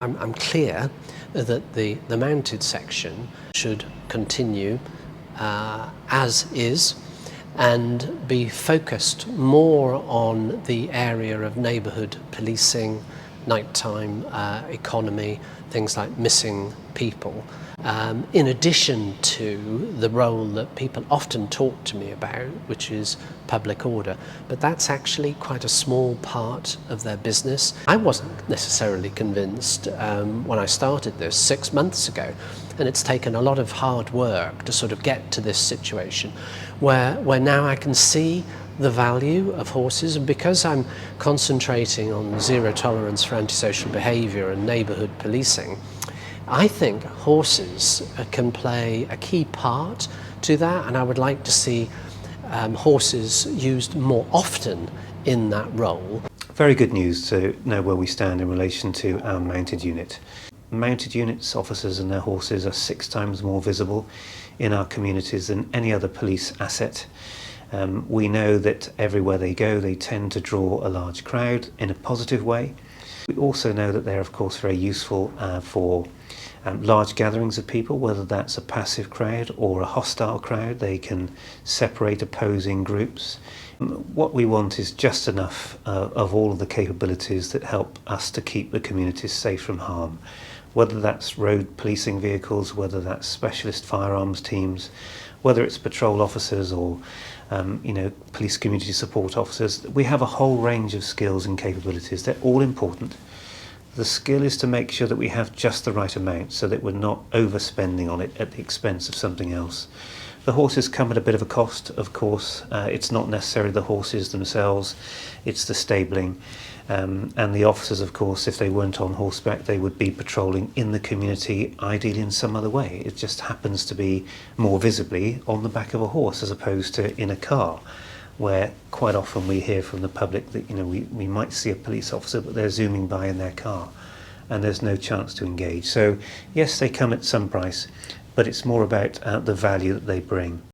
I'm clear that the mounted section should continue as is and be focused more on the area of neighbourhood policing, nighttime economy, things like missing people, in addition to the role that people often talk to me about, which is public order. But that's actually quite a small part of their business. I wasn't necessarily convinced when I started this 6 months ago, and it's taken a lot of hard work to sort of get to this situation where now I can see the value of horses, and because I'm concentrating on zero tolerance for antisocial behaviour and neighbourhood policing, I think horses can play a key part to that, and I would like to see horses used more often in that role. Very good news to know where we stand in relation to our mounted unit. Mounted units, officers and their horses are 6 times more visible in our communities than any other police asset. We know that everywhere they go they tend to draw a large crowd in a positive way. We also know that they're of course very useful for large gatherings of people, whether that's a passive crowd or a hostile crowd. They can separate opposing groups. What we want is just enough of all of the capabilities that help us to keep the communities safe from harm, whether that's road policing vehicles, whether that's specialist firearms teams, whether it's patrol officers or police community support officers. We have a whole range of skills and capabilities. They're all important. The skill is to make sure that we have just the right amount so that we're not overspending on it at the expense of something else. The horses come at a bit of a cost, of course. It's not necessarily the horses themselves, it's the stabling. And the officers, of course, if they weren't on horseback, they would be patrolling in the community, ideally in some other way. It just happens to be more visibly on the back of a horse as opposed to in a car, where quite often we hear from the public that we might see a police officer but they're zooming by in their car and there's no chance to engage. So yes, they come at some price, but it's more about the value that they bring.